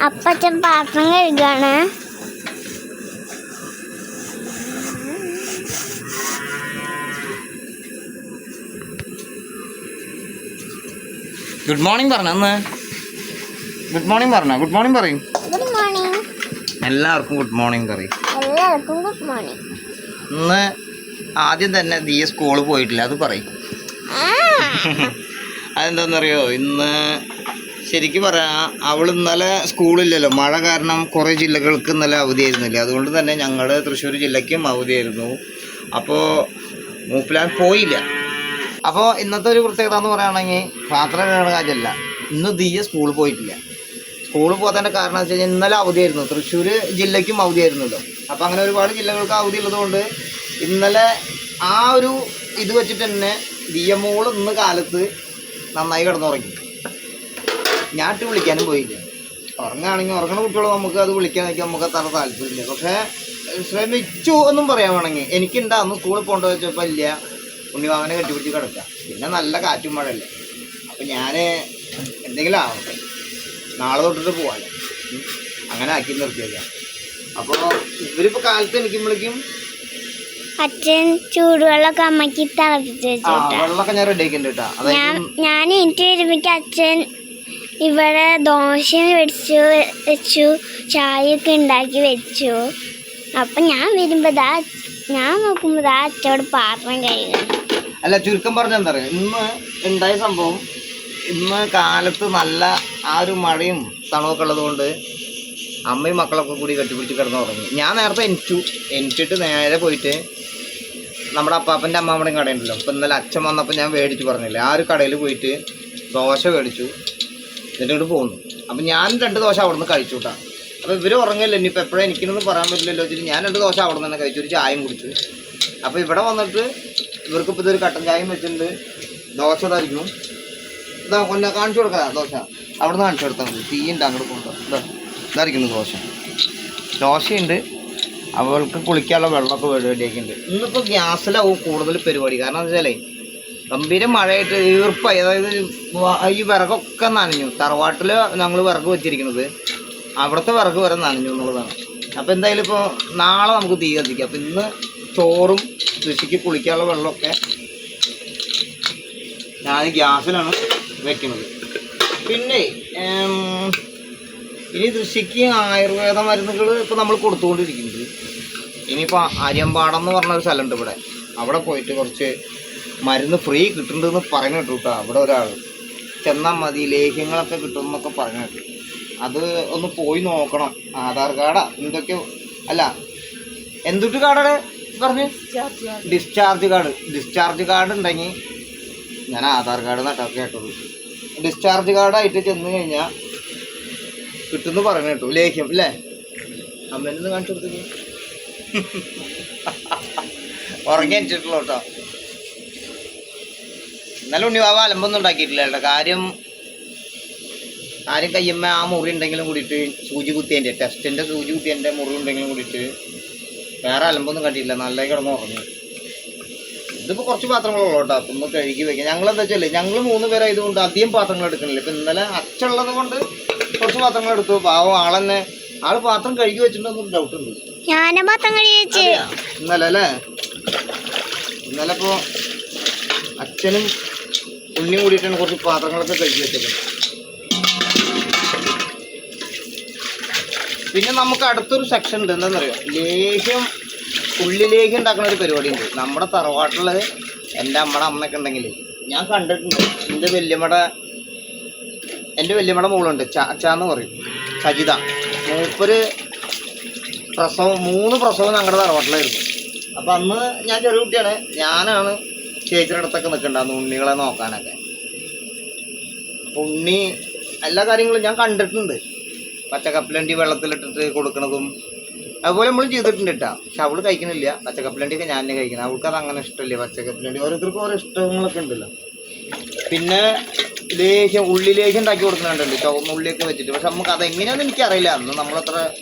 അപ്പച്ചൻ പാത്രം കഴുകാണ്. Good morning പറഞ്ഞ അന്ന്. ഗുഡ് മോർണിംഗ് പറഞ്ഞ. ഗുഡ് മോർണിംഗ് പറയും. Good morning. എല്ലാവർക്കും ഗുഡ് മോർണിംഗ് പറയും. എല്ലാവർക്കും ഗുഡ് മോർണിംഗ്. ഇന്ന് ആദ്യം തന്നെ ദിയ സ്കൂളിൽ പോയിട്ടില്ല, അത് പറയും. അതെന്താണെന്നറിയോ, ഇന്ന് ശരിക്കും പറയാം അവൾ ഇന്നലെ സ്കൂളില്ലല്ലോ, മഴ കാരണം കുറേ ജില്ലകൾക്ക് ഇന്നലെ അവധിയായിരുന്നില്ല. അതുകൊണ്ട് തന്നെ ഞങ്ങളുടെ തൃശ്ശൂർ ജില്ലയ്ക്കും അവധിയായിരുന്നു. അപ്പോൾ മൂപ്പിലാൻ പോയില്ല. അപ്പോൾ ഇന്നത്തെ ഒരു പ്രത്യേകത എന്ന് പറയുകയാണെങ്കിൽ പാത്രം കഴുകുന്ന കാര്യമല്ല, ഇന്ന് ദിയ സ്കൂളിൽ പോയിട്ടില്ല. സ്കൂളിൽ പോകാത്തതിൻ്റെ കാരണം എന്ന് വെച്ച് കഴിഞ്ഞാൽ ഇന്നലെ അവധിയായിരുന്നു, തൃശ്ശൂർ ജില്ലയ്ക്കും അവധിയായിരുന്നല്ലോ. അപ്പോൾ അങ്ങനെ ഒരുപാട് ജില്ലകൾക്ക് അവധി ഉള്ളതുകൊണ്ട് ഇന്നലെ ആ ഒരു ഇത് വെച്ചിട്ട് തന്നെ ദിയ മോള് ഇന്ന് കാലത്ത് നന്നായി കിടന്നുറങ്ങി. ഞാൻ ഇട്ട് വിളിക്കാനും പോയില്ല. ഉറങ്ങുകയാണെങ്കിൽ ഉറങ്ങുന്ന കുട്ടികൾ നമുക്ക് അത് വിളിക്കാനൊക്കെ നമുക്ക് അത്ര താല്പര്യമില്ല. പക്ഷേ ശ്രമിച്ചു എന്നും പറയാൻ വേണമെങ്കിൽ എനിക്കുണ്ട്. അന്ന് സ്കൂളിൽ പോകേണ്ട വെച്ചപ്പോൾ ഇല്ല, ഉണ്ണിവാങ്ങനെ കെട്ടിപ്പിടിച്ച് കിടക്കുക. പിന്നെ നല്ല കാറ്റും മഴയല്ലേ. അപ്പം ഞാൻ എന്തെങ്കിലും ആവട്ടെ, നാളെ തൊട്ടിട്ട് പോകാമല്ലോ, അങ്ങനെ ആക്കി നിർത്തിയേക്കാം. അപ്പോൾ ഇവരിപ്പോൾ കാലത്ത് എനിക്കുമ്പോഴേക്കും അച്ഛൻ ചൂടുവെള്ളമൊക്കെ അമ്മക്ക് തിളപ്പിച്ച് വെള്ളമൊക്കെ ഞാൻ റെഡി ആക്കിണ്ട് കേട്ടോ. ഞാൻ എനിക്ക് വരുമ്പോഴേക്കും അച്ഛൻ ഇവിടെ ദോശ വെച്ചു ചായയൊക്കെ ഉണ്ടാക്കി വെച്ചു. അപ്പം ഞാൻ വരുമ്പോൾ ഞാൻ നോക്കുമ്പോൾ അച്ഛനോട് പാത്രം കഴുകണം. അല്ല, ചുരുക്കം പറഞ്ഞാൽ എന്താ പറയുക, ഇന്ന് ഉണ്ടായ സംഭവം, ഇന്ന് കാലത്ത് നല്ല ആ ഒരു മഴയും തണുവൊക്കെ ഉള്ളതുകൊണ്ട് അമ്മയും മക്കളൊക്കെ കൂടി കെട്ടിപ്പിടിച്ച് കിടന്നുറങ്ങി. ഞാൻ നേരത്തെ എനിച്ചിട്ട് നേരെ പോയിട്ട് നമ്മുടെ അപ്പാപ്പൻ്റെ അമ്മാമ്മയുടെയും കടയുണ്ടല്ലോ, അപ്പോൾ ഇന്നലെ അച്ഛൻ വന്നപ്പോൾ ഞാൻ മേടിച്ച് പറഞ്ഞില്ലേ, ആ ഒരു കടയിൽ പോയിട്ട് ദോശ മേടിച്ചു, എന്നിട്ട് ഇങ്ങോട്ട് പോന്നു. അപ്പം ഞാൻ 2 ദോശ അവിടെ നിന്ന് കഴിച്ചു കേട്ടോ. അപ്പോൾ ഇവർ ഉറങ്ങില്ല, ഇനിയിപ്പോൾ എപ്പോഴും എനിക്കൊന്നും പറയാൻ പറ്റില്ലല്ലോ വെച്ചിട്ട് ഞാൻ 2 ദോശ അവിടെ നിന്ന് തന്നെ കഴിച്ചു, ഒരു ചായയും കുടിച്ചു. അപ്പോൾ ഇവിടെ വന്നിട്ട് ഇവർക്കിപ്പോൾ ഇതൊരു കട്ടൻ ചായയും വെച്ചിട്ടുണ്ട്, ദോശ ഇതായിരിക്കും. ഇതാ കൊന്നെ കാണിച്ചു കൊടുക്കാം ദോശ, അവിടെ നിന്ന് കാണിച്ചു കൊടുത്താൽ മതി. തീയുണ്ട് അങ്ങോട്ട് കൊണ്ടോ, ഇതായിരിക്കുന്നു ദോശയുണ്ട്. അവൾക്ക് കുളിക്കാനുള്ള വെള്ളമൊക്കെ റെഡിയാക്കിയിട്ടുണ്ട്. ഇന്നിപ്പോൾ ഗ്യാസിലാവും കൂടുതൽ പരിപാടി. കാരണം എന്താ വെച്ചാലേ ഗംഭീര മഴയായിട്ട് ഈർപ്പായി, അതായത് ഈ വിറകൊക്കെ നനഞ്ഞു. തറവാട്ടിൽ ഞങ്ങൾ വിറക് വെച്ചിരിക്കുന്നത്, അവിടുത്തെ വിറക് വരെ നനഞ്ഞു എന്നുള്ളതാണ്. അപ്പോൾ എന്തായാലും ഇപ്പോൾ നാളെ നമുക്ക് തീ കത്തിക്കാം. അപ്പോൾ ഇന്ന് ചോറും കൃഷിക്ക് കുളിക്കാനുള്ള വെള്ളമൊക്കെ ഞാൻ ഗ്യാസിലാണ് വെക്കുന്നത്. പിന്നെ ഇനി കൃഷിക്ക് ആയുർവേദ മരുന്നുകൾ ഇപ്പോൾ നമ്മൾ കൊടുത്തുകൊണ്ടിരിക്കുന്നത്. ഇനിയിപ്പോൾ അരിയമ്പാടം എന്ന് പറഞ്ഞൊരു സ്ഥലമുണ്ട് ഇവിടെ, അവിടെ പോയിട്ട് കുറച്ച് മരുന്ന് ഫ്രീ കിട്ടുന്നുണ്ടെന്ന് പറഞ്ഞു കേട്ടു കേട്ടോ. അവിടെ ഒരാൾ ചെന്നാൽ മതി, ലേഹ്യങ്ങളൊക്കെ കിട്ടുമെന്നൊക്കെ പറഞ്ഞു കേട്ടു. അത് ഒന്ന് പോയി നോക്കണം. ആധാർ കാർഡാ എന്തൊക്കെയോ, അല്ല എന്തൊട്ട് കാർഡാണ് പറഞ്ഞ്, ഡിസ്ചാർജ് കാർഡ് ഉണ്ടെങ്കിൽ ഞാൻ ആധാർ കാർഡ് നട്ടൊക്കെ കേട്ടുള്ളൂ. ഡിസ്ചാർജ് കാർഡായിട്ട് ചെന്ന് കഴിഞ്ഞാൽ കിട്ടുമെന്ന് പറഞ്ഞു കേട്ടു. ലേഹ്യം അല്ലേ, അമ്മേനൊന്ന് കാണിച്ചു കൊടുത്തേക്ക്. ഉറങ്ങി അനിച്ചിട്ടുള്ളൂ കേട്ടോ. എന്നാലും ഉണ്ണിവാവ അലമ്പൊന്നും ഉണ്ടാക്കിയിട്ടില്ല കേട്ടോ. കാര്യം കയ്യമ്മ ആ മുറി ഉണ്ടെങ്കിലും കൂടിയിട്ട് സൂചി കുത്തിയതിൻ്റെ ടെസ്റ്റിൻ്റെ സൂചി കുത്തിയതിൻ്റെ മുറി ഉണ്ടെങ്കിലും കൂടിയിട്ട് വേറെ അലമ്പൊന്നും കണ്ടിട്ടില്ല. നല്ല കിടന്ന് ഉറങ്ങി. ഇതിപ്പോൾ കുറച്ച് പാത്രങ്ങളുള്ളൂ കേട്ടോ. അപ്പം ഒന്ന് കഴുകി വയ്ക്കാം. ഞങ്ങളെന്താ വെച്ചാൽ ഞങ്ങൾ 3 പേരായതുകൊണ്ട് അധികം പാത്രങ്ങൾ എടുക്കണില്ല. ഇപ്പം ഇന്നലെ അച്ഛനുള്ളത് കൊണ്ട് കുറച്ച് പാത്രങ്ങൾ എടുത്തു. പാവം ആളെന്നെ പാത്രം കഴുകി വെച്ചിട്ടുണ്ടെന്നൊരു ഡൗട്ടുണ്ട്. ഇന്നലെ അല്ലേ, ഇന്നലെ ഇപ്പോൾ അച്ഛനും ഉണ്ണിയും കൂടിയിട്ടാണ് കുറച്ച് പാത്രങ്ങളൊക്കെ കഴുകി വെച്ചത്. പിന്നെ നമുക്ക് അടുത്തൊരു സെക്ഷൻ ഉണ്ട്. എന്താണെന്നറിയോ, ഉള്ളിലേഹ്യം ഉണ്ടാക്കുന്ന ഒരു പരിപാടി ഉണ്ട് നമ്മുടെ തറവാട്ടിൽ. എൻ്റെ അമ്മയൊക്കെ ഉണ്ടെങ്കിൽ ഞാൻ കണ്ടിട്ടുണ്ട്. എൻ്റെ വല്യമ്മയുടെ മോളുണ്ട്, ചാച്ചാന്ന് പറയും, സജിത. മൂപ്പര് 3 പ്രസവം ഞങ്ങളുടെ തറവാട്ടിലായിരുന്നു. അപ്പം അന്ന് ഞാൻ ചെറിയ കുട്ടിയാണ്. ഞാനാണ് ചേച്ചിയുടെ അടുത്തൊക്കെ നിൽക്കണ്ടായിരുന്നു ഉണ്ണികളെ നോക്കാനൊക്കെ. ഉണ്ണി എല്ലാ കാര്യങ്ങളും ഞാൻ കണ്ടിട്ടുണ്ട്. പച്ചക്കപ്പലണ്ടി വെള്ളത്തിലിട്ടിട്ട് കൊടുക്കണതും അതുപോലെ നമ്മൾ ചെയ്തിട്ടുണ്ട് കേട്ടോ. പക്ഷെ അവൾ കഴിക്കണില്ല. പച്ചക്കപ്പലണ്ടിയൊക്കെ ഞാൻ തന്നെ കഴിക്കണം. അവൾക്ക് അത് അങ്ങനെ ഇഷ്ടമില്ല പച്ചക്കപ്പലണ്ടി. ഓരോരുത്തർക്കും ഓരോ ഇഷ്ടങ്ങളൊക്കെ ഉണ്ടല്ലോ. പിന്നെ ഉള്ളിലേഹ്യം ഉണ്ടാക്കി കൊടുക്കുന്നുണ്ടല്ലോ, ചുവന്ന ഉള്ളിയൊക്കെ വെച്ചിട്ട്. പക്ഷെ നമുക്ക് അതെങ്ങനെയാണെന്ന് എനിക്കറിയില്ല. അന്ന് നമ്മളത്ര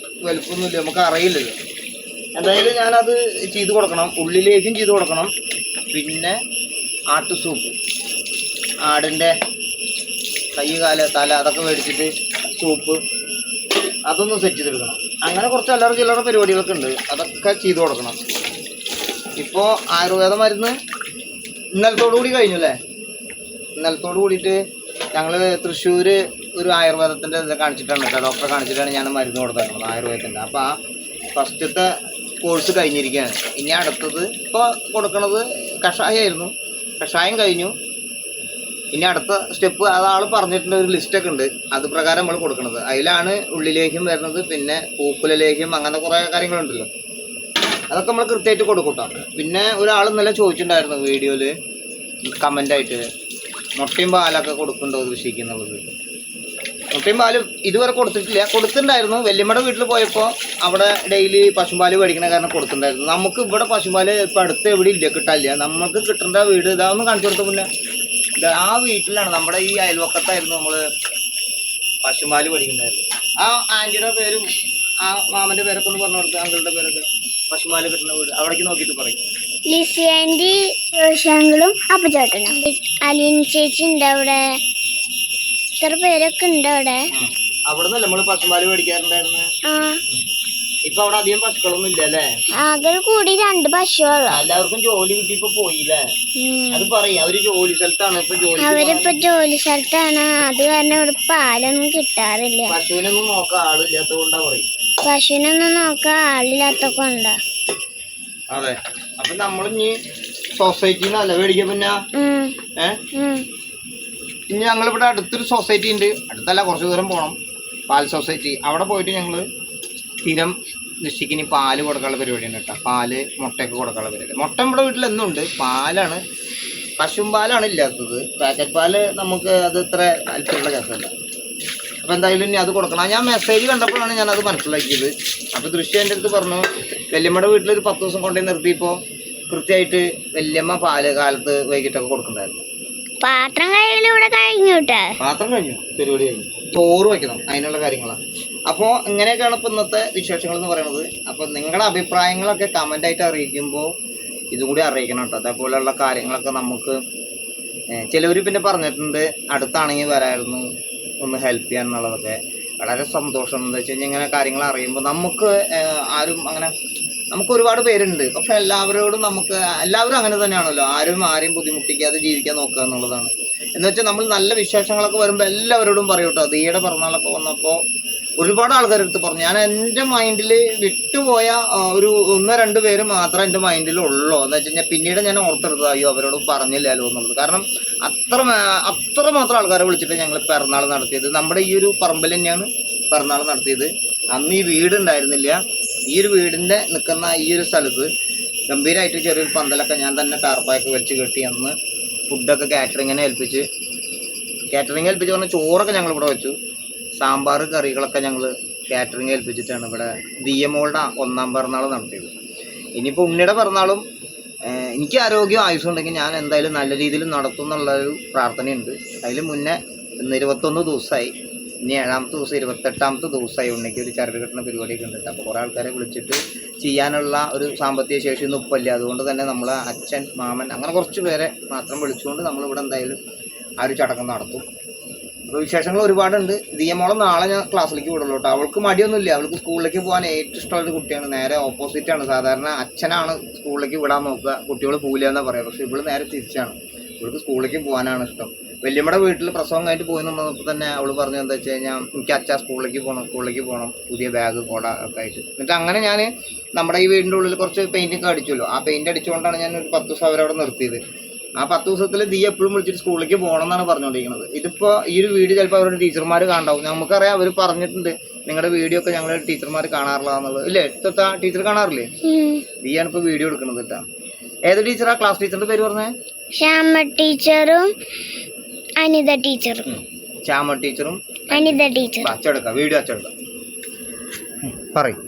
വലുപ്പമൊന്നുമില്ല, നമുക്ക് അറിയില്ലല്ലോ. എന്തായാലും ഞാനത് ചെയ്ത് കൊടുക്കണം. ഉള്ളിലേഹ്യം ചെയ്ത് കൊടുക്കണം. പിന്നെ ആട്ടു സൂപ്പ്, ആടിൻ്റെ കൈ കാല് തല അതൊക്കെ മേടിച്ചിട്ട് സൂപ്പ് അതൊന്ന് സെറ്റ് ചെയ്തെടുക്കണം. അങ്ങനെ കുറച്ച് അല്ലറ ചില്ലറ പരിപാടികളൊക്കെ ഉണ്ട്, അതൊക്കെ ചെയ്തു കൊടുക്കണം. ഇപ്പോൾ ആയുർവേദ മരുന്ന് ഇന്നലത്തോടു കൂടി കഴിഞ്ഞു അല്ലേ? ഇന്നലത്തോടു കൂടിയിട്ട് ഞങ്ങൾ തൃശ്ശൂർ ഒരു ആയുർവേദത്തിൻ്റെ ഇത് കാണിച്ചിട്ടാണ് കേട്ടോ, ഡോക്ടറെ കാണിച്ചിട്ടാണ് ഞാൻ മരുന്ന് കൊടുത്തേക്കുന്നത് ആയുർവേദത്തിൻ്റെ. അപ്പോൾ ആ ഫസ്റ്റത്തെ കോഴ്സ് കഴിഞ്ഞിരിക്കുകയാണ്. ഇനി അടുത്തത് ഇപ്പോൾ കൊടുക്കുന്നത് കഷായമായിരുന്നു, കഷായം കഴിഞ്ഞു. ഇനി അടുത്ത സ്റ്റെപ്പ് അതാൾ പറഞ്ഞിട്ടുണ്ട്, ഒരു ലിസ്റ്റൊക്കെ ഉണ്ട്, അത് പ്രകാരം നമ്മൾ കൊടുക്കുന്നത്. അതിലാണ് ഉള്ളിലേക്കും വരുന്നത്, പിന്നെ പൂക്കുലിലേക്കും, അങ്ങനെ കുറേ കാര്യങ്ങളുണ്ടല്ലോ, അതൊക്കെ നമ്മൾ കൃത്യമായിട്ട് കൊടുക്കൂട്ടോ. പിന്നെ ഒരാൾ ഇന്നലെ ചോദിച്ചിട്ടുണ്ടായിരുന്നു വീഡിയോയിൽ കമൻ്റായിട്ട്, മുട്ടയും പാലൊക്കെ കൊടുക്കുന്നുണ്ടോ കൃഷിക്ക് എന്നുള്ളത്. മുട്ടയും പാലും ഇതുവരെ കൊടുത്തിട്ടില്ല. കൊടുത്തിട്ടുണ്ടായിരുന്നു വല്യമ്മയുടെ വീട്ടിൽ പോയപ്പോൾ, അവിടെ ഡെയിലി പശുപാല് മേടിക്കണ കാരണം കൊടുത്തിട്ടുണ്ടായിരുന്നു. നമുക്ക് ഇവിടെ പശുപാല് ഇപ്പം അടുത്ത് എവിടെ ഇല്ല, കിട്ടാനില്ല. നമുക്ക് കിട്ടേണ്ട വീട് ഇതാന്ന് കാണിച്ചു കൊടുത്ത മുന്നേ ആ വീട്ടിലാണ്, നമ്മുടെ ഈ അയൽവക്കത്തായിരുന്നു നമ്മൾ പശുപാല് മേടിക്കുന്നുണ്ടായിരുന്നു. ആ ആൻറ്റിയുടെ പേരും ആ മാമൻ്റെ പേരൊക്കെ ഒന്ന് പറഞ്ഞു കൊടുത്ത്, അങ്കിളുടെ പേരൊക്കെ, പശുപാല് കിട്ടുന്ന വീട് അവിടേക്ക് നോക്കിയിട്ട് പറയും. ലിസി ആൻറ്റി, ജോഷാങ്കളും അപ്പച്ചേട്ടനും അലീൻ ചേച്ചി ഉണ്ട് അവിടെ, ഇത്ര പേരൊക്കെ ഉണ്ട് അവിടെ. അവിടെ നിന്നല്ലേ നമ്മൾ പശുപാല് മേടിക്കാറുണ്ടായിരുന്നു. ഇപ്പൊ അവിടെ അധികം പശുക്കളൊന്നും ഇല്ല അല്ലേ? ആകെ കൂടി 2 പശുക്കളോ. എല്ലാവർക്കും ജോലി കിട്ടിയപ്പോ പോയില്ലേ? അത് പറയാ, അവര് ജോലി സ്ഥലത്താണ് ഇപ്പൊ. അവരിപ്പോ ജോലി സ്ഥലത്താണ്, അത് കാരണം ഇവിടെ പാലൊന്നും കിട്ടാറില്ല. പശുവിനൊന്നും നോക്കാൻ ആളില്ലാത്തോണ്ടാ പറയും. പശുവിനൊന്നും നോക്കാൻ ആളില്ലാത്തൊക്കെ. അതെ. അപ്പൊ നമ്മളിഞ്ഞി സൊസൈറ്റിന്നല്ല മേടിക്ക. പിന്നെ ഇനി ഞങ്ങളിവിടെ അടുത്തൊരു സൊസൈറ്റി ഉണ്ട്, അടുത്തല്ല കുറച്ച് ദൂരം പോകണം, പാൽ സൊസൈറ്റി. അവിടെ പോയിട്ട് ഞങ്ങള് സ്ഥിരം കൃഷിക്ക് പാല് കൊടുക്കാനുള്ള പരിപാടിയാണ് കേട്ടോ. പാല് മുട്ടയൊക്കെ കൊടുക്കാനുള്ള പരിപാടി. മുട്ട നമ്മുടെ വീട്ടിൽ എന്നുണ്ട്, പാലാണ്, പശുവും പാലാണ് ഇല്ലാത്തത്. പാക്കറ്റ് പാല് നമുക്ക് അത് ഇത്ര താല്പര്യമുള്ള കേസല്ല. അപ്പോൾ എന്തായാലും ഇനി അത് കൊടുക്കണം. ഞാൻ മെസ്സേജ് കണ്ടപ്പോഴാണ് ഞാനത് മനസ്സിലാക്കിയത്. അപ്പോൾ ദൃശ്യം എൻ്റെ അടുത്ത് പറഞ്ഞു, വല്യമ്മയുടെ വീട്ടിലൊരു 10 ദിവസം കൊണ്ടുപോയി നിർത്തിയപ്പോൾ കൃത്യമായിട്ട് വല്യമ്മ പാല് കാലത്ത് വൈകിട്ടൊക്കെ കൊടുക്കണ്ടായിരുന്നു. പാത്രം കഴുകലിവിടെ കഴിഞ്ഞു കേട്ടോ. പാത്രം കഴിഞ്ഞു, പരിപാടി കഴിഞ്ഞു. ചോറ് വയ്ക്കണം, അതിനുള്ള കാര്യങ്ങളാണ്. അപ്പോൾ ഇങ്ങനെയൊക്കെയാണ് ഇപ്പോൾ ഇന്നത്തെ വിശേഷങ്ങൾ എന്ന് പറയുന്നത്. അപ്പോൾ നിങ്ങളുടെ അഭിപ്രായങ്ങളൊക്കെ കമൻ്റായിട്ട് അറിയിക്കുമ്പോൾ ഇതും കൂടി അറിയിക്കണം കേട്ടോ. അതേപോലെയുള്ള കാര്യങ്ങളൊക്കെ നമുക്ക് ചിലവർ പിന്നെ പറഞ്ഞിട്ടുണ്ട്, അടുത്താണെങ്കിൽ വരായിരുന്നു ഒന്ന് ഹെൽപ്പ് ചെയ്യാൻ എന്നുള്ളതൊക്കെ. വളരെ സന്തോഷം. എന്താ വെച്ച് കഴിഞ്ഞാൽ ഇങ്ങനെ കാര്യങ്ങൾ അറിയുമ്പോൾ നമുക്ക് ആരും അങ്ങനെ, നമുക്ക് ഒരുപാട് പേരുണ്ട്, പക്ഷെ എല്ലാവരോടും എല്ലാവരും അങ്ങനെ തന്നെയാണല്ലോ, ആരെയും ബുദ്ധിമുട്ടിക്കാതെ ജീവിക്കാൻ നോക്കുക എന്നുള്ളതാണ്. എന്ന് വെച്ചാൽ നമ്മൾ നല്ല വിശേഷങ്ങളൊക്കെ വരുമ്പോൾ എല്ലാവരോടും പറയും കേട്ടോ. ദിയയുടെ പിറന്നാളൊക്കെ വന്നപ്പോൾ ഒരുപാട് ആൾക്കാരെടുത്ത് പറഞ്ഞു. ഞാൻ എൻ്റെ മൈൻഡിൽ വിട്ടുപോയ ഒരു 1-2 പേര് മാത്രമേ എൻ്റെ മൈൻഡിലുള്ളൂ. എന്ന് വെച്ച് കഴിഞ്ഞാൽ പിന്നീട് ഞാൻ ഓർത്തെടുത്തത്, അയ്യോ അവരോട് പറഞ്ഞില്ലല്ലോ എന്നുള്ളത്. കാരണം അത്രമാത്രം ആൾക്കാരെ വിളിച്ചിട്ട് ഞങ്ങൾ പിറന്നാൾ നടത്തിയത്. നമ്മുടെ ഈ ഒരു പറമ്പിൽ തന്നെയാണ് പിറന്നാൾ നടത്തിയത്. അന്ന് ഈ വീടുണ്ടായിരുന്നില്ല. ഈ ഒരു വീടിൻ്റെ നിൽക്കുന്ന ഈ ഒരു സ്ഥലത്ത് ഗംഭീരമായിട്ട് ചെറിയൊരു പന്തലൊക്കെ ഞാൻ തന്നെ ടാർപ്പായൊക്കെ വെച്ച് കെട്ടി അന്ന് ഫുഡൊക്കെ കാറ്ററിങ്ങിനെ ഏൽപ്പിച്ച് പറഞ്ഞാൽ ചോറൊക്കെ ഞങ്ങളിവിടെ വെച്ചു. സാമ്പാർ കറികളൊക്കെ ഞങ്ങൾ കാറ്ററിങ് ഏൽപ്പിച്ചിട്ടാണ് ഇവിടെ ദിയമോളുടെ 1ാം പിറന്നാൾ നടത്തിയത്. ഇനിയിപ്പോൾ ഉണ്ണിയുടെ പിറന്നാളും എനിക്ക് ആരോഗ്യം ആയുസ്സുണ്ടെങ്കിൽ ഞാൻ എന്തായാലും നല്ല രീതിയിൽ നടത്തും എന്നുള്ളൊരു പ്രാർത്ഥനയുണ്ട്. അതിൽ മുന്നേ ഇന്ന് 21 ദിവസമായി, ഇനി 7ാമത്തെ ദിവസം 28ാമത്തെ ദിവസമായി ഉണ്ണിക്ക് ഒരു ചരട് കെട്ടുന്ന പരിപാടിയൊക്കെ ഉണ്ട്. അപ്പോൾ കുറേ ആൾക്കാരെ വിളിച്ചിട്ട് ചെയ്യാനുള്ള ഒരു സാമ്പത്തിക ശേഷി ഒന്നും ഇപ്പമില്ല. അതുകൊണ്ട് തന്നെ നമ്മൾ അച്ഛൻ, മാമൻ, അങ്ങനെ കുറച്ച് പേരെ മാത്രം വിളിച്ചുകൊണ്ട് നമ്മളിവിടെ എന്തായാലും ആ ഒരു ചടങ്ങ് നടത്തും. അപ്പോൾ വിശേഷങ്ങൾ ഒരുപാടുണ്ട്. ദിയമോളെ നാളെ ഞാൻ ക്ലാസ്സിലേക്ക് വിടുള്ളൂ കേട്ടോ. അവൾക്ക് മടിയൊന്നുമില്ല, അവൾക്ക് സ്കൂളിലേക്ക് പോകാൻ ഏറ്റവും ഇഷ്ടമുള്ളൊരു കുട്ടിയാണ്. നേരെ ഓപ്പോസിറ്റാണ്. സാധാരണ അച്ഛനാണ് സ്കൂളിലേക്ക് വിടാൻ നോക്കുക, കുട്ടികൾ പോകില്ല എന്നാണ് പറയുക. പക്ഷേ ഇവള് നേരെ തിരിച്ചാണ്, ഇവൾക്ക് സ്കൂളിലേക്ക് പോകാനാണ് ഇഷ്ടം. വല്യമ്മയുടെ വീട്ടിൽ പ്രസവം കഴിഞ്ഞിട്ട് പോയി നിന്നപ്പോൾ തന്നെ അവൾ പറഞ്ഞു, എന്താ വെച്ച് കഴിഞ്ഞാൽ എനിക്ക് അച്ഛാ സ്കൂളിലേക്ക് പോകണം, പുതിയ ബാഗ് കോട ഒക്കെ ആയിട്ട്. എന്നിട്ട് അങ്ങനെ ഞാൻ നമ്മുടെ ഈ വീടിൻ്റെ ഉള്ളിൽ കുറച്ച് പെയിൻറ്റൊക്കെ അടിച്ചല്ലോ, ആ പെയിൻറ്റ് അടിച്ചുകൊണ്ടാണ് ഞാൻ ഒരു 10 ദിവസം അവരവിടെ നിർത്തിയത്. ആ 10 ദിവസത്തിൽ ദിയ എപ്പോഴും വിളിച്ചിട്ട് സ്കൂളിലേക്ക് പോകണം എന്നാണ് പറഞ്ഞുകൊണ്ടിരിക്കുന്നത്. ഇതിപ്പോൾ ഈ ഒരു വീഡിയോ ചിലപ്പോൾ അവരുടെ ടീച്ചർമാർ കാണാവും. നമുക്കറിയാം, അവർ പറഞ്ഞിട്ടുണ്ട് നിങ്ങളുടെ വീഡിയോ ഒക്കെ ഞങ്ങൾ ടീച്ചർമാർ കാണാറില്ലാന്നുള്ളത്. ഇല്ലേ ടീച്ചർ കാണാറില്ലേ? ദിയാണ് ഇപ്പോൾ വീഡിയോ എടുക്കുന്നത് കേട്ടോ. ഏത് ടീച്ചറാ? ക്ലാസ് ടീച്ചറിന്റെ പേര് പറഞ്ഞേ? ശ്യാമ ടീച്ചറും അനിത ടീച്ചറും. ശ്യാമ ടീച്ചറും അനിത ടീച്ചറും. അച്ചെടുക്കാം, വീഡിയോ അച്ചെടുക്കാം. പറയും.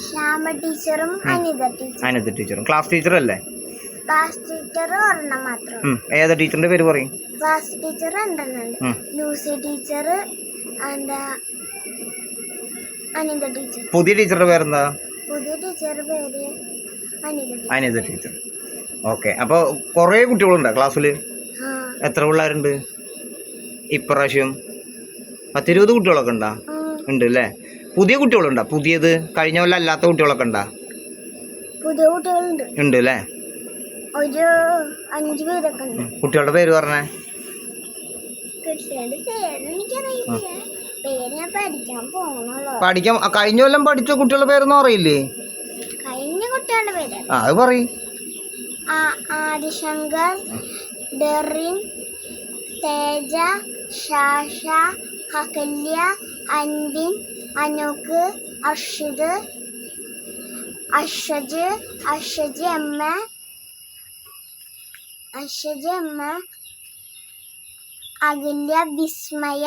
ശ്യാമ ടീച്ചറും അനിത ടീച്ചറും. ക്ലാസ് ടീച്ചറല്ലേ? ക്ലാസ് ടീച്ചർ ഒരെണ്ണം മാത്രം. ഏതാ ടീച്ചറിന്റെ പേര് പറയും? Class teacher 2 Lucy teacher, Anitha teacher. പുതിയ ടീച്ചറുടെ പേരെന്താ? പുതിയ ടീച്ചറുടെ പേര് അനിത ടീച്ചർ. ഓക്കെ. അപ്പോൾ കുറേ കുട്ടികളുണ്ടോ ക്ലാസ്സിൽ? എത്ര പിള്ളേരുണ്ട് ഇപ്രാവശ്യം? 10-20 കുട്ടികളൊക്കെ ഉണ്ട് അല്ലേ? പുതിയ കുട്ടികളുണ്ടോ? പുതിയത് കഴിഞ്ഞ കൊല്ലം അല്ലാത്ത കുട്ടികളൊക്കെ ഉണ്ടോ? പുതിയ കുട്ടികളുണ്ട്. ഉണ്ട് അല്ലേ? ഒരു 5 പേരൊക്കെ ഉണ്ട്. കുട്ടികളുടെ പേര് പറഞ്ഞേ. കുട്ടികളുടെ പേര് എനിക്കറിയില്ല. പേര് ഞാൻ പഠിക്കാൻ പോകണല്ലോ. പഠിക്കാൻ കഴിഞ്ഞ കൊല്ലം പഠിച്ച കുട്ടികളുടെ പേരൊന്നും അറിയില്ലേ? കഴിഞ്ഞ കുട്ടികളുടെ പേര് അത് പറയും. ആദിശങ്കർ, ഡെറിൻ, തേജ, ശാഷ, ഹകല്യ, അൻവിൻ, അനൂക്, അർഷിദ്, അശ്വജ്, അശ്വജ് അമ്മ, അകല്യ, വിസ്മയ.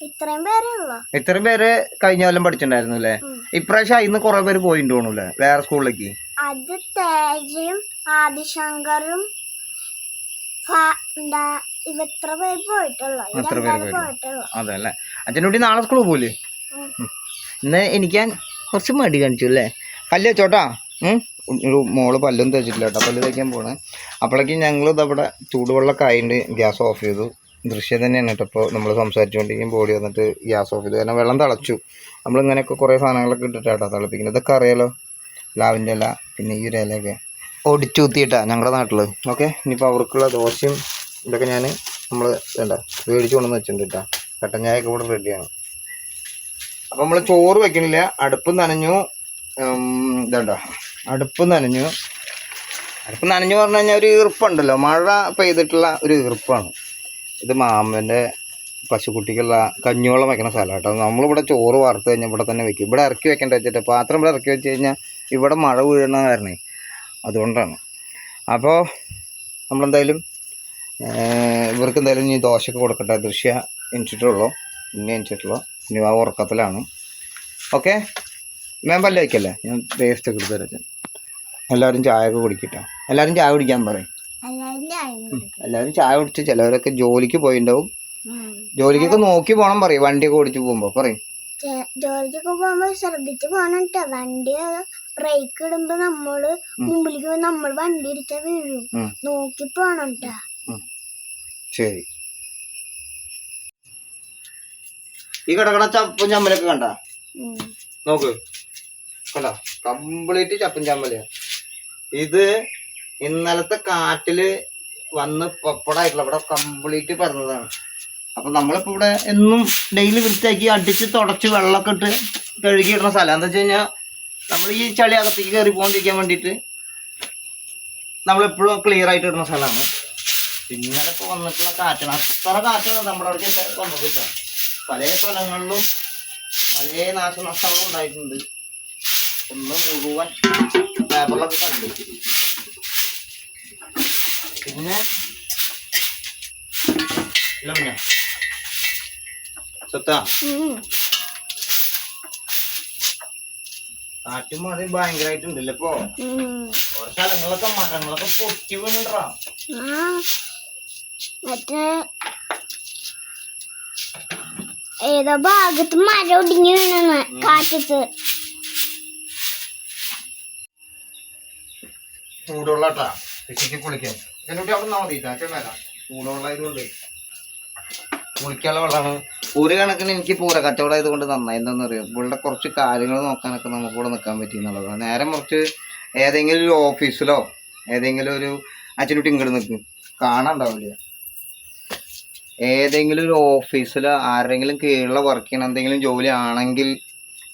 ഇത്രയും പേരുള്ളൂ. ഇത്രയും പേര് കഴിഞ്ഞ കൊല്ലം പഠിച്ചിട്ടുണ്ടായിരുന്നു അല്ലേ? ഇപ്രാവശ്യം ഇന്ന് കുറെ പേര് പോയിട്ടുണ്ട് തോന്നൂല്ലേ വേറെ സ്കൂളിലേക്ക്? അത് തേജയും ആദിശങ്കറും ഇത്ര പേര് പോയിട്ടുള്ളൂ. അതെ അല്ലേ? അച്ഛനുട്ടി നാളെ സ്കൂളിൽ പോലെ ഇന്ന് എനിക്ക് കുറച്ച് മടി കാണിച്ചു അല്ലേ? പല്ല് വെച്ചോട്ടാ. മോള് പല്ലും തേച്ചിട്ടില്ല കേട്ടോ, പല്ല് തേക്കാൻ പോണേ. അപ്പോഴേക്കും ഞങ്ങൾ ഇതവിടെ ചൂടുവെള്ളമൊക്കെ ആയിട്ട് ഗ്യാസ് ഓഫ് ചെയ്തു. ദൃശ്യം തന്നെയാണ് കേട്ടോ. ഇപ്പോൾ നമ്മൾ സംസാരിച്ചുകൊണ്ടിരിക്കും ബോഡി വന്നിട്ട് ഗ്യാസ് ഓഫ് ചെയ്തു. കാരണം വെള്ളം തിളച്ചു. നമ്മളിങ്ങനെയൊക്കെ കുറേ സാധനങ്ങളൊക്കെ ഇട്ടിട്ടാട്ടോ തിളപ്പിക്കുന്നത്. ഇതൊക്കെ അറിയാലോ, പ്ലാവിൻ്റെ ഇല പിന്നെ ഈ ഒരു ഇലയൊക്കെ ഒടിച്ചൂത്തിയിട്ടാണ് ഞങ്ങളുടെ നാട്ടിൽ. ഓക്കെ, ഇനിയിപ്പോൾ അവർക്കുള്ള ദോശയും ഇതൊക്കെ നമ്മൾ വേണ്ട മേടിച്ചു കൊണ്ടുവന്ന് വെച്ചിട്ടുണ്ട് കേട്ടോ. കട്ടൻ ചായയൊക്കെ ഇവിടെ റെഡിയാണ്. അപ്പം നമ്മൾ ചോറ് വെക്കണില്ല. അടുപ്പ് നനഞ്ഞു. ഇതേണ്ട അടുപ്പ് നനഞ്ഞു പറഞ്ഞു കഴിഞ്ഞാൽ ഒരു ഈർപ്പുണ്ടല്ലോ, മഴ പെയ്തിട്ടുള്ള ഒരു ഈർപ്പാണ്. ഇത് മാമൻ്റെ പശുക്കുട്ടിക്കുള്ള കഞ്ഞിവെള്ളം വെക്കുന്ന സ്ഥലം കേട്ടോ. നമ്മളിവിടെ ചോറ് വറുത്ത് കഴിഞ്ഞാൽ ഇവിടെ തന്നെ വെക്കും. ഇവിടെ ഇറക്കി വെക്കേണ്ട വെച്ചിട്ട് പാത്രം ഇവിടെ ഇറക്കി വെച്ച് കഴിഞ്ഞാൽ ഇവിടെ മഴ വീഴുന്ന കാരണേ, അതുകൊണ്ടാണ്. അപ്പോൾ നമ്മളെന്തായാലും ഇവർക്ക് എന്തായാലും ഇനി ദോശയൊക്കെ കൊടുക്കട്ടെ. ദൃശ്യ എണിച്ചിട്ടുള്ളൂ, ഇനി ആ ഉറക്കത്തിലാണ്. ഓക്കെ, ഞാൻ പല്ല് വയ്ക്കല്ലേ, ഞാൻ വേസ്റ്റ് ഒക്കെ എടുത്ത് തരാം. എല്ലാവരും ചായ ഒക്കെ കുടിക്കട്ടെ. എല്ലാവരും ചായ കുടിക്കാൻ പറയും. എല്ലാവരും ചായ കുടിച്ച് ചിലവരൊക്കെ ജോലിക്ക് പോയിണ്ടാവും. ജോലിക്കൊക്കെ നോക്കി പോകണം പറയും. വണ്ടിയൊക്കെ ഓടിച്ച് പോകുമ്പോ പറയും. ജോലിക്കൊക്കെ പോകുമ്പോ ശ്രദ്ധിച്ച് പോകണം കേട്ടോ. വണ്ടി ബ്രേക്ക് ഇടുമ്പോ നമ്മള് മുമ്പിലേക്ക് നമ്മൾ വണ്ടി ഇടിച്ചാ വീഴും. നോക്കി പോണം കേട്ടോ. ശരി. ഈ കിടക്കണ ചപ്പും ചമ്മലൊക്കെ കണ്ട നോക്ക്, കണ്ട കംപ്ലീറ്റ് ചപ്പും ചമ്മലയാ. ഇത് ഇന്നലത്തെ കാറ്റില് വന്ന് പപ്പടായിട്ടുള്ള ഇവിടെ കംപ്ലീറ്റ് പറഞ്ഞതാണ്. അപ്പൊ നമ്മളിപ്പോ ഇവിടെ എന്നും ഡെയിലി വൃത്തിയാക്കി അടിച്ച് തുടച്ച് വെള്ളമൊക്കെ ഇട്ട് കഴുകിയിടുന്ന സ്ഥലം. എന്താ വെച്ച് കഴിഞ്ഞാൽ നമ്മൾ ഈ ചളി അകത്തേക്ക് കയറി പോകാണ്ടിരിക്കാൻ വേണ്ടിയിട്ട് നമ്മളെപ്പോഴും ക്ലിയർ ആയിട്ട് ഇടുന്ന സ്ഥലമാണ്. ഇന്നലെ ഇപ്പോൾ വന്നിട്ടുള്ള കാറ്റാണ്, അത്ര കാറ്റാണ് നമ്മുടെ അവിടേക്ക് വന്നത് കേട്ടോ. പല സ്ഥലങ്ങളിലും പല നാശനഷ്ടങ്ങളും ഉണ്ടായിട്ടുണ്ട്. ഒന്ന് മുഴുവൻ പേപ്പറിലൊക്കെ കണ്ടു. പിന്നെ സത്താ കാറ്റും മഴയും ഭയങ്കരമായിട്ടുണ്ടല്ലോ ഇപ്പൊ. ഓരോ സ്ഥലങ്ങളൊക്കെ മരങ്ങളൊക്കെ പൊട്ടി വീണിട്ടാ. മറ്റേ ഏതോ ഭാഗത്ത് മരം ഒടിഞ്ഞു വീണെന്ന് കാറ്റത്ത്. ചൂടുള്ളട്ടാ കൃഷിക്ക് കുളിക്കാൻ എന്നോട്ട് അവിടെ നിന്നാ മതി. ചൂടുള്ളതായതുകൊണ്ട് കുളിക്കാനുള്ള വെള്ളമാണ്. ഒരു കണക്കിന് എനിക്ക് പൂര കച്ചവടം ആയതുകൊണ്ട് നന്നായി. എന്താണെന്ന് അറിയാം, ഇവളുടെ കുറച്ച് കാര്യങ്ങൾ നോക്കാനൊക്കെ നമുക്ക് ഇവിടെ നിൽക്കാൻ പറ്റി എന്നുള്ളതാണ്. നേരെ മറിച്ച് ഏതെങ്കിലും ഒരു ഓഫീസിലോ ഏതെങ്കിലും ഒരു അച്ഛനുട്ടി ഇങ്ങോട്ട് നിൽക്കും കാണാണ്ടാവില്ല. ഏതെങ്കിലും ഒരു ഓഫീസിലോ ആരെങ്കിലും കീഴിലുള്ള വർക്ക് ചെയ്യണം എന്തെങ്കിലും ജോലി ആണെങ്കിൽ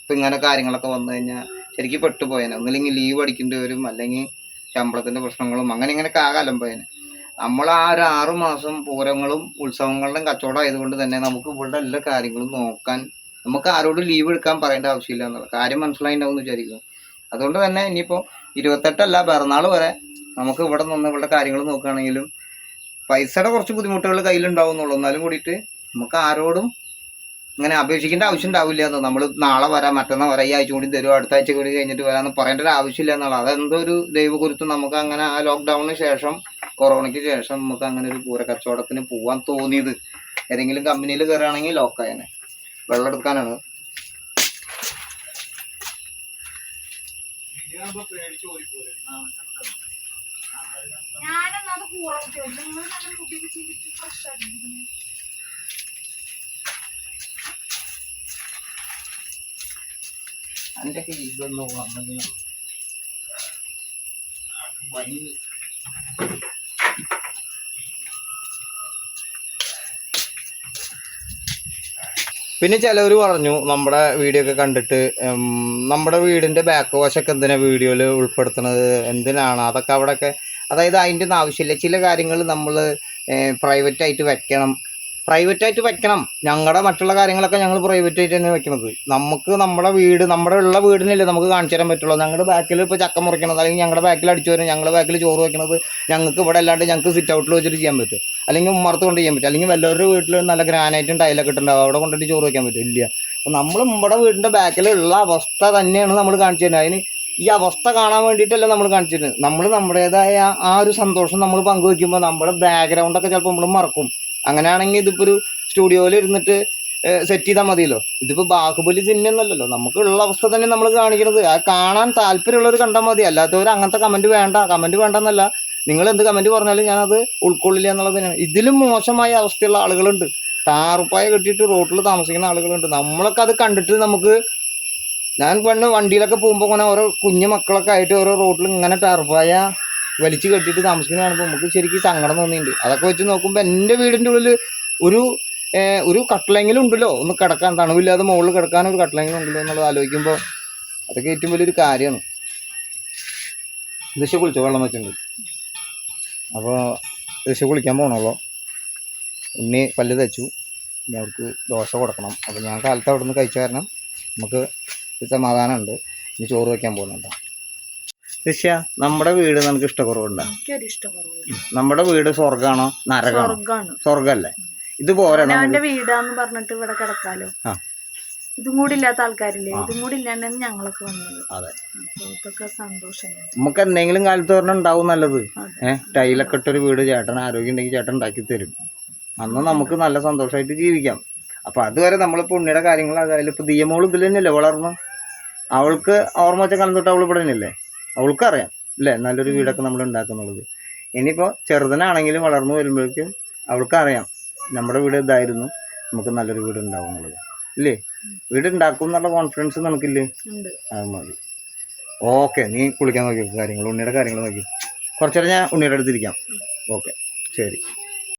ഇപ്പം ഇങ്ങനെ കാര്യങ്ങളൊക്കെ വന്നു കഴിഞ്ഞാൽ ശരിക്കും പെട്ടുപോയേനെ. ഒന്നില്ലെങ്കിൽ ലീവ് അടിക്കേണ്ടി വരും, അല്ലെങ്കിൽ ശമ്പളത്തിൻ്റെ പ്രശ്നങ്ങളും അങ്ങനെ ഇങ്ങനെയൊക്കെ ആകാലം പോയേനെ. നമ്മൾ ആ ഒരു 6 മാസം പൂരങ്ങളും ഉത്സവങ്ങളുടെയും കച്ചവടം ആയതുകൊണ്ട് തന്നെ നമുക്ക് ഇവിടെ എല്ലാ കാര്യങ്ങളും നോക്കാൻ നമുക്ക് ആരോടും ലീവ് എടുക്കാൻ പറയേണ്ട ആവശ്യമില്ല എന്നുള്ള കാര്യം മനസ്സിലായിട്ടുണ്ടാവും എന്ന് വിചാരിക്കുന്നു. അതുകൊണ്ട് തന്നെ ഇനിയിപ്പോൾ 28 പിറന്നാൾ വരെ നമുക്ക് ഇവിടെ നിന്ന് ഇവരുടെ കാര്യങ്ങൾ നോക്കുകയാണെങ്കിലും പൈസയുടെ കുറച്ച് ബുദ്ധിമുട്ടുകൾ കയ്യിലുണ്ടാവും എന്നുള്ളൂ. എന്നാലും കൂടിയിട്ട് നമുക്ക് ആരോടും ഇങ്ങനെ അപേക്ഷിക്കേണ്ട ആവശ്യം ഉണ്ടാവില്ല എന്ന്. നമ്മൾ നാളെ വരാം, മറ്റന്നാൾ വരാം, ഈ ആഴ്ച കൂടി തരും, അടുത്ത ആഴ്ച കൂടി കഴിഞ്ഞിട്ട് വരാമെന്ന് പറയേണ്ട ഒരു ആവശ്യമില്ല എന്നുള്ള. അതെന്തോ ഒരു ദൈവകുരുത്തം. നമുക്ക് അങ്ങനെ ആ ലോക്ക്ഡൗണിന് ശേഷം കൊറോണയ്ക്ക് ശേഷം നമുക്ക് അങ്ങനെ ഒരു പൂര കച്ചവടത്തിന് പോകാൻ തോന്നിയത്. ഏതെങ്കിലും കമ്പനിയിൽ കയറുകയാണെങ്കിൽ ലോക്കായനെ. വെള്ളം എടുക്കാനാണ്. എൻ്റെ ഇതൊന്നും പിന്നെ ചിലവർ പറഞ്ഞു നമ്മുടെ വീഡിയോ ഒക്കെ കണ്ടിട്ട് നമ്മുടെ വീടിൻ്റെ ബാക്ക് വശമൊക്കെ എന്തിനാണ് വീഡിയോയിൽ ഉൾപ്പെടുത്തുന്നത്, എന്തിനാണ് അതൊക്കെ അവിടെയൊക്കെ, അതായത് അതിൻ്റെ ഒന്നും ആവശ്യമില്ല. ചില കാര്യങ്ങൾ നമ്മൾ പ്രൈവറ്റായിട്ട് വെക്കണം. ഞങ്ങളുടെ മറ്റുള്ള കാര്യങ്ങളൊക്കെ ഞങ്ങൾ പ്രൈവറ്റായിട്ട് തന്നെ വെക്കണത്. നമുക്ക് നമ്മുടെ വീട്, നമ്മുടെ ഉള്ള വീടിനല്ലേ നമുക്ക് കാണിച്ചു തരാൻ പറ്റുള്ളൂ. ഞങ്ങളുടെ ബാക്കിൽ ഇപ്പോൾ ചക്ക മുറിക്കണത്, അല്ലെങ്കിൽ ഞങ്ങളുടെ ബാക്കിൽ അടിച്ചു വരുന്നത്, ഞങ്ങളുടെ ബാക്കിൽ ചോറ് വെക്കണത് ഞങ്ങൾക്ക് ഇവിടെ അല്ലാണ്ട് ഞങ്ങൾക്ക് സിറ്റ് ഔട്ടിൽ വെച്ചിട്ട് ചെയ്യാൻ പറ്റും, അല്ലെങ്കിൽ ഉമ്മർത്ത് കൊണ്ട് ചെയ്യാൻ പറ്റും, അല്ലെങ്കിൽ വല്ലവരുടെ വീട്ടിൽ നല്ല ഗ്രാനൈറ്റും ടൈലൊക്കെ ഇട്ടുണ്ടാവും, അവിടെ കൊണ്ടിട്ട് ചോറ് വെക്കാൻ പറ്റും. ഇല്ല. അപ്പോൾ നമ്മൾ നമ്മുടെ വീടിൻ്റെ ബാക്കിലുള്ള അവസ്ഥ തന്നെയാണ് നമ്മൾ കാണിച്ചു തരുന്നത്. അതിന് ഈ അവസ്ഥ കാണാൻ വേണ്ടിയിട്ടല്ല നമ്മൾ കാണിച്ചു തരുന്നത്. നമ്മൾ നമ്മുടേതായ ആ ഒരു സന്തോഷം നമ്മൾ പങ്കുവയ്ക്കുമ്പോൾ നമ്മുടെ ബാക്ക്ഗ്രൗണ്ടൊക്കെ ചിലപ്പോൾ നമ്മൾ മറക്കും. അങ്ങനെയാണെങ്കിൽ ഇതിപ്പോൾ ഒരു സ്റ്റുഡിയോയിൽ ഇരുന്നിട്ട് സെറ്റ് ചെയ്താൽ മതിയല്ലോ. ഇതിപ്പോൾ ബാഹുബലി തന്നെയൊന്നുമല്ലല്ലോ, നമുക്കുള്ള അവസ്ഥ തന്നെ നമ്മൾ കാണിക്കുന്നത്. ആ കാണാൻ താല്പര്യമുള്ളവർ കണ്ടാൽ മതി, അല്ലാത്തവർ അങ്ങനത്തെ കമൻറ്റ് വേണ്ടെന്നല്ല. നിങ്ങൾ എന്ത് കമൻറ്റ് പറഞ്ഞാലും ഞാനത് ഉൾക്കൊള്ളില്ല എന്നുള്ളത് തന്നെയാണ്. ഇതിലും മോശമായ അവസ്ഥയുള്ള ആളുകളുണ്ട്. ടാർപ്പായ കെട്ടിയിട്ട് റോട്ടിൽ താമസിക്കുന്ന ആളുകളുണ്ട്. നമ്മളൊക്കെ അത് കണ്ടിട്ട് നമുക്ക്, ഞാൻ വണ്ടിയിലൊക്കെ പോകുമ്പോൾ ഇങ്ങനെ ഓരോ കുഞ്ഞു മക്കളൊക്കെ ആയിട്ട് ഓരോ റോട്ടിൽ ഇങ്ങനെ ടാർപ്പായ വലിച്ചു കെട്ടിയിട്ട് താമസിക്കുന്ന കാണുമ്പോൾ നമുക്ക് ശരിക്കും സങ്കടം തോന്നിയിട്ടുണ്ട്. അതൊക്കെ വെച്ച് നോക്കുമ്പോൾ എൻ്റെ വീടിൻ്റെ ഉള്ളിൽ ഒരു കട്ടിലെങ്കിലും ഉണ്ടല്ലോ, ഒന്ന് കിടക്കാൻ, തണുവില്ലാതെ മുകളിൽ കിടക്കാൻ ഒരു കട്ടിലെങ്കിലും ഉണ്ടല്ലോ എന്നുള്ളത് ആലോചിക്കുമ്പോൾ അതൊക്കെ ഏറ്റവും വലിയൊരു കാര്യമാണ്. ദിശ കുളിച്ചോ? വെള്ളം വെച്ചിട്ടുണ്ട്. അപ്പോൾ ദിശ കുളിക്കാൻ പോകണല്ലോ. ഉണ്ണി പല്ല് തയ്ച്ചു, ഇനി അവർക്ക് ദോശ കൊടുക്കണം. അപ്പോൾ ഞാൻ കാലത്ത് അവിടെ നിന്ന് കഴിച്ച കാരണം നമുക്ക് സമാധാനമുണ്ട്. ഇനി ചോറ് വയ്ക്കാൻ പോകുന്നുണ്ടോ? ദിശ, നമ്മുടെ വീട് നിനക്ക് ഇഷ്ടക്കുറവുണ്ടോ? നമ്മുടെ വീട് സ്വർഗാണോ നരകാണോ? സ്വർഗല്ലേ? ഇത് പോരാ വീടാന്ന് പറഞ്ഞിട്ട് ഇവിടെ കിടക്കാലോ. ഇതും കൂടി ഇല്ലാത്ത ആൾക്കാരില്ലേ, ഇതും കൂടി ഇല്ലാണ്ടാണ് ഞങ്ങളൊക്കെ വന്നത്. അതെ, ഇതൊക്കെ സന്തോഷം. നമുക്ക് എന്തെങ്കിലും കാലത്ത് പറഞ്ഞാൽ ഉണ്ടാവും നല്ലത്. ടൈലൊക്കെ ഇട്ടൊരു വീട് ചേട്ടൻ ആരോഗ്യം ഉണ്ടെങ്കിൽ ചേട്ടൻ ഉണ്ടാക്കി തരും. അന്ന് നമുക്ക് നല്ല സന്തോഷമായിട്ട് ജീവിക്കാം. അപ്പൊ അതുവരെ നമ്മളിപ്പോൾ ഉണ്ണിയുടെ കാര്യങ്ങളായാലും ഇപ്പൊ ദിയമോള് ഇതിൽ തന്നെയല്ലേ വളർന്നു. അവൾക്ക് ഓർമ്മ വെച്ച കാലം തൊട്ട് അവൾ ഇവിടെ തന്നെയല്ലേ, അവൾക്കറിയാം അല്ലേ നല്ലൊരു വീടൊക്കെ നമ്മൾ ഉണ്ടാക്കുന്നുള്ളത്. ഇനിയിപ്പോൾ ചെറുതനാണെങ്കിലും വളർന്നു വരുമ്പോഴേക്കും അവൾക്കറിയാം നമ്മുടെ വീട് ഇതായിരുന്നു, നമുക്ക് നല്ലൊരു വീട് ഉണ്ടാവും എന്നുള്ളത്. ഇല്ലേ? വീട് ഉണ്ടാക്കും എന്നുള്ള കോൺഫിഡൻസ് നമുക്കില്ലേ? അത് മതി. ഓക്കെ, നീ കുളിക്കാൻ നോക്കി കാര്യങ്ങൾ, ഉണ്ണിയുടെ കാര്യങ്ങൾ നോക്കി. കുറച്ചേരം ഞാൻ ഉണ്ണിയുടെ അടുത്തിരിക്കാം. ഓക്കെ, ശരി.